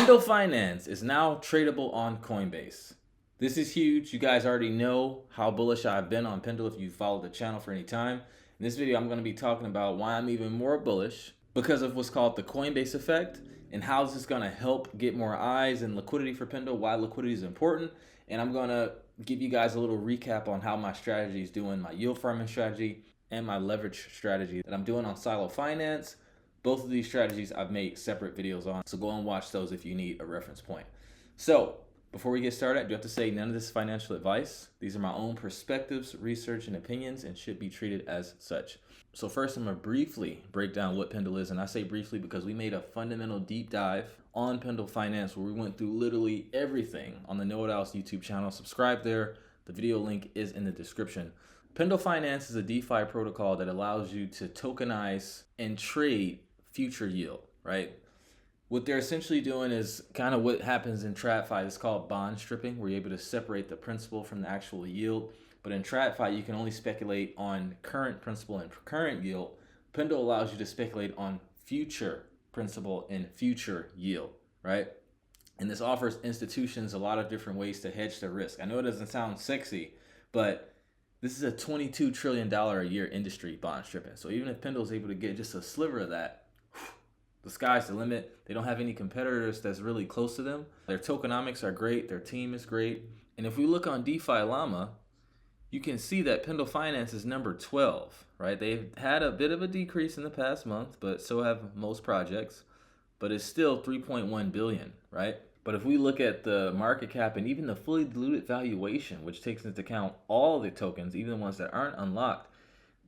Pendle Finance is now tradable on Coinbase. This is huge. You guys already know how bullish I've been on Pendle if you've followed the channel for any time. In this video, I'm going to be talking about why I'm even more bullish because of what's called the Coinbase effect and how this is going to help get more eyes and liquidity for Pendle, why liquidity is important. And I'm going to give you guys a little recap on how my strategy is doing, my yield farming strategy and my leverage strategy that I'm doing on Silo Finance. Both of these strategies I've made separate videos on, so go and watch those if you need a reference point. So before we get started, I do have to say none of this is financial advice. These are my own perspectives, research, and opinions and should be treated as such. So first, I'm going to briefly break down what Pendle is, and I say briefly because we made a fundamental deep dive on Pendle Finance where we went through literally everything on the Know It Alls YouTube channel. Subscribe there. The video link is in the description. Pendle Finance is a DeFi protocol that allows you to tokenize and trade future yield, right? What they're essentially doing is kind of what happens in TradFi. It's called bond stripping, where you're able to separate the principal from the actual yield. But in TradFi, you can only speculate on current principal and current yield. Pendle allows you to speculate on future principal and future yield, right? And this offers institutions a lot of different ways to hedge their risk. I know it doesn't sound sexy, but this is a $22 trillion a year industry, bond stripping. So even if Pendle is able to get just a sliver of that, the sky's the limit. They don't have any competitors that's really close to them. Their tokenomics are great. Their team is great. And if we look on DeFi Llama, you can see that Pendle Finance is number 12, right? They've had a bit of a decrease in the past month, but so have most projects. But it's still 3.1 billion, right? But if we look at the market cap and even the fully diluted valuation, which takes into account all the tokens, even the ones that aren't unlocked,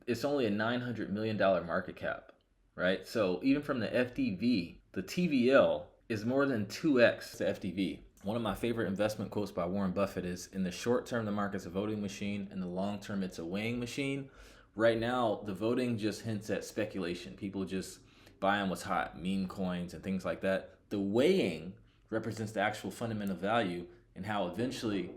it's only a $900 million market cap. Right? So even from the FDV, the TVL is more than 2x the FDV. One of my favorite investment quotes by Warren Buffett is, in the short term, the market's a voting machine. In the long term, it's a weighing machine. Right now, the voting just hints at speculation. People just buying what's hot, meme coins and things like that. The weighing represents the actual fundamental value and how eventually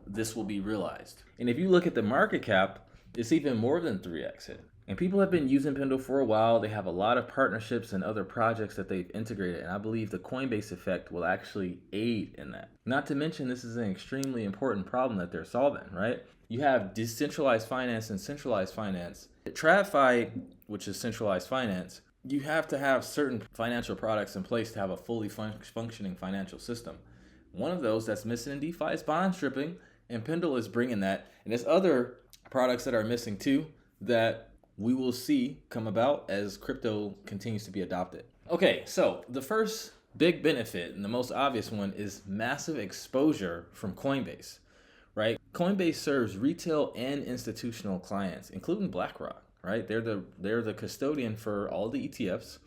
this will be realized. And if you look at the market cap, it's even more than 3x it. And people have been using Pendle for a while. They have a lot of partnerships and other projects that they've integrated. And I believe the Coinbase effect will actually aid in that. Not to mention, this is an extremely important problem that they're solving, right? You have decentralized finance and centralized finance. At TradFi, which is centralized finance, you have to have certain financial products in place to have a fully functioning financial system. One of those that's missing in DeFi is bond stripping, and Pendle is bringing that. And there's other products that are missing too that we will see come about as crypto continues to be adopted. Okay, so the first big benefit and the most obvious one is massive exposure from Coinbase, right? Coinbase serves retail and institutional clients, including BlackRock, right? They're the custodian for all the ETFs,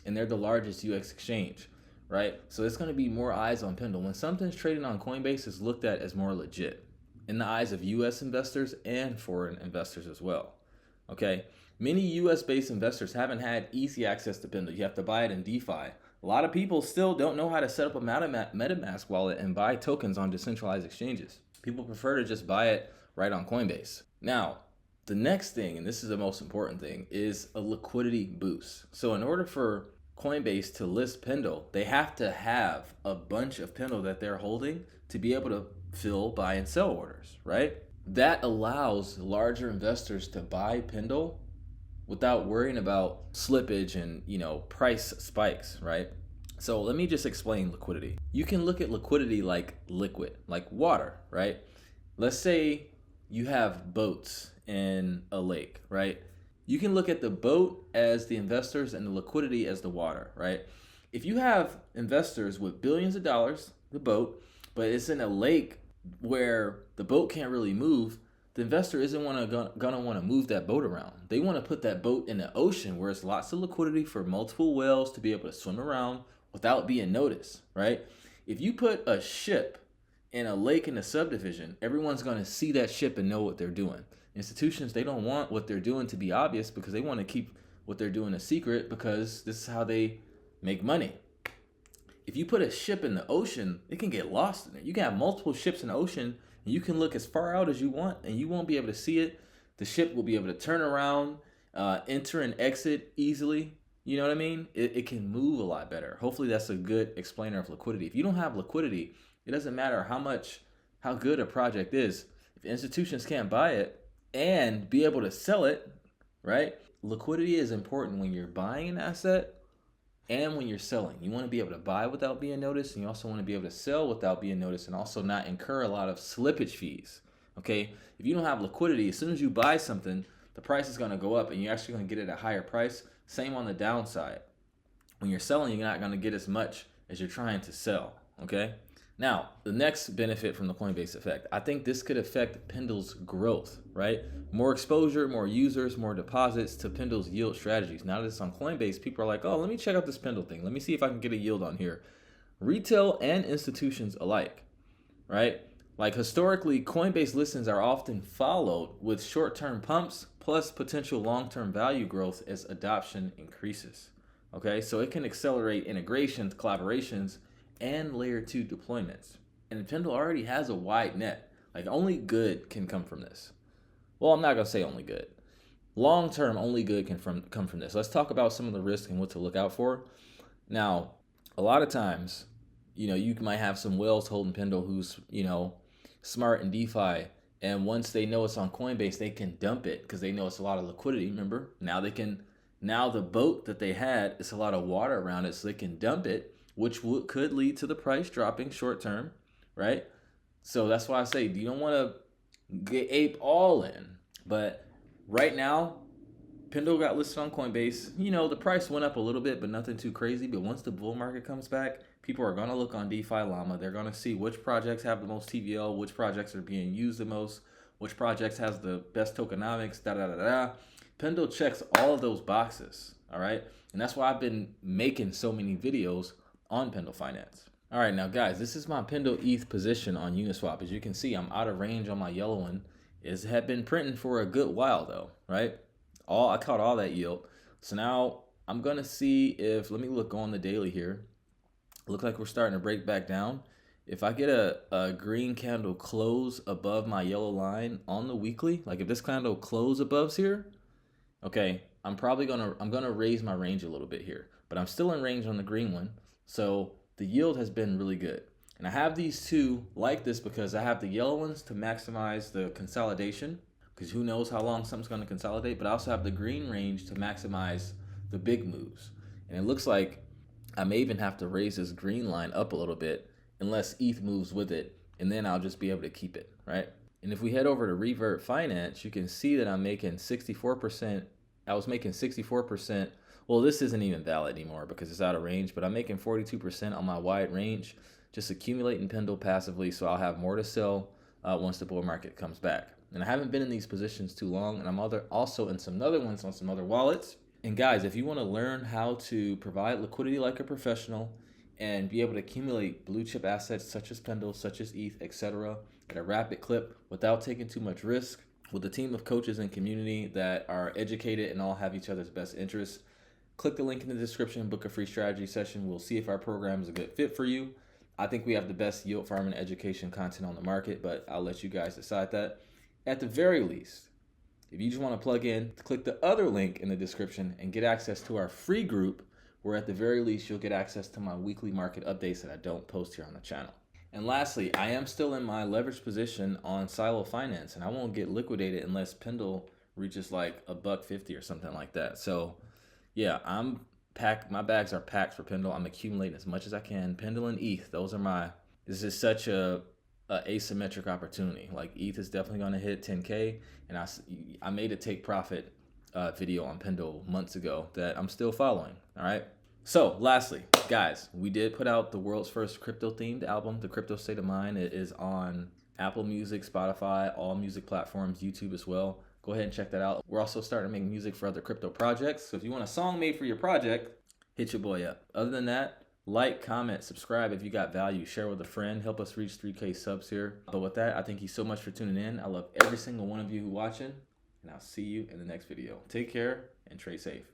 and they're the largest UX exchange, right? So it's going to be more eyes on Pendle. When something's traded on Coinbase, it's looked at as more legit in the eyes of US investors and foreign investors as well. Okay, many US-based investors haven't had easy access to Pendle. You have to buy it in DeFi. A lot of people still don't know how to set up a MetaMask wallet and buy tokens on decentralized exchanges. People prefer to just buy it right on Coinbase. Now, the next thing, and this is the most important thing, is a liquidity boost. So in order for Coinbase to list Pendle, they have to have a bunch of Pendle that they're holding to be able to fill buy and sell orders, right? That allows larger investors to buy Pendle without worrying about slippage and, price spikes, right? So let me just explain liquidity. You can look at liquidity like liquid, like water, right? Let's say you have boats in a lake, right? You can look at the boat as the investors and the liquidity as the water, right? If you have investors with billions of dollars, the boat, but it's in a lake where the boat can't really move, the investor isn't gonna want to move that boat around. They want to put that boat in the ocean where it's lots of liquidity for multiple whales to be able to swim around without being noticed, right? If you put a ship in a lake in a subdivision, everyone's going to see that ship and know what they're doing. Institutions, they don't want what they're doing to be obvious because they want to keep what they're doing a secret because this is how they make money. If you put a ship in the ocean, it can get lost in it. You can have multiple ships in the ocean, and you can look as far out as you want, and you won't be able to see it. The ship will be able to turn around, enter and exit easily, You know what I mean? It can move a lot better. Hopefully that's a good explainer of liquidity. If you don't have liquidity, it doesn't matter how good a project is. If institutions can't buy it and be able to sell it, right? Liquidity is important when you're buying an asset and when you're selling. You want to be able to buy without being noticed, and you also want to be able to sell without being noticed, and also not incur a lot of slippage fees. Okay? If you don't have liquidity, as soon as you buy something, the price is going to go up and you're actually going to get it at a higher price. Same on the downside. When you're selling, you're not going to get as much as you're trying to sell. Okay? Now, the next benefit from the Coinbase effect, I think this could affect Pendle's growth, right? More exposure, more users, more deposits to Pendle's yield strategies. Now that it's on Coinbase, people are like, oh, let me check out this Pendle thing. Let me see if I can get a yield on here. Retail and institutions alike, right? Like historically, Coinbase listings are often followed with short-term pumps plus potential long-term value growth as adoption increases. Okay, so it can accelerate integrations, collaborations, and layer 2 deployments. And Pendle already has a wide net. Like only good can come from this. Well, I'm not gonna say only good. Long term, only good can come from this. Let's talk about some of the risks and what to look out for. Now, a lot of times, you might have some whales holding Pendle who's, smart in DeFi. And once they know it's on Coinbase, they can dump it because they know it's a lot of liquidity. Remember, now the boat that they had, it's a lot of water around it, so they can dump it, which could lead to the price dropping short term, right? So that's why I say you don't want to get ape all in. But right now, Pendle got listed on Coinbase. The price went up a little bit, but nothing too crazy. But once the bull market comes back, people are going to look on DeFi Llama. They're going to see which projects have the most TVL, which projects are being used the most, which projects has the best tokenomics, Pendle checks all of those boxes, all right? And that's why I've been making so many videos on Pendle Finance. All right, now guys, this is my Pendle ETH position on Uniswap. As you can see, I'm out of range on my yellow one. It had been printing for a good while though, right? I caught all that yield. So now I'm gonna see if, let me look on the daily here. Look like we're starting to break back down. If I get a green candle close above my yellow line on the weekly, like if this candle close above here, okay, I'm gonna raise my range a little bit here, but I'm still in range on the green one. So the yield has been really good. And I have these two like this because I have the yellow ones to maximize the consolidation, because who knows how long something's going to consolidate, but I also have the green range to maximize the big moves. And it looks like I may even have to raise this green line up a little bit unless ETH moves with it, and then I'll just be able to keep it, right? And if we head over to Revert Finance, you can see that I'm making 64%. I was making 64%. Well, this isn't even valid anymore because it's out of range, but I'm making 42% on my wide range, just accumulating Pendle passively, so I'll have more to sell once the bull market comes back. And I haven't been in these positions too long, and I'm also in some other ones on some other wallets. And guys, if you want to learn how to provide liquidity like a professional and be able to accumulate blue chip assets such as Pendle, such as ETH, etc., at a rapid clip without taking too much risk, with a team of coaches and community that are educated and all have each other's best interests, click the link in the description, book a free strategy session. We'll see if our program is a good fit for you. I think we have the best yield farming education content on the market, but I'll let you guys decide that. At the very least, if you just want to plug in, click the other link in the description and get access to our free group, where at the very least you'll get access to my weekly market updates that I don't post here on the channel. And lastly, I am still in my leverage position on Silo Finance, and I won't get liquidated unless Pendle reaches like $1.50 or something like that. So yeah, I'm packed. My bags are packed for Pendle. I'm accumulating as much as I can. Pendle and ETH, this is such a asymmetric opportunity. Like ETH is definitely going to hit 10K, and I made a take profit video on Pendle months ago that I'm still following. All right. So lastly, guys, we did put out the world's first crypto themed album, The Crypto State of Mind. It is on Apple Music, Spotify, all music platforms, YouTube as well. Go ahead and check that out. We're also starting to make music for other crypto projects. So if you want a song made for your project, hit your boy up. Other than that, like, comment, subscribe if you got value, share with a friend, help us reach 3K subs here. But with that, I thank you so much for tuning in. I love every single one of you who watching, and I'll see you in the next video. Take care and trade safe.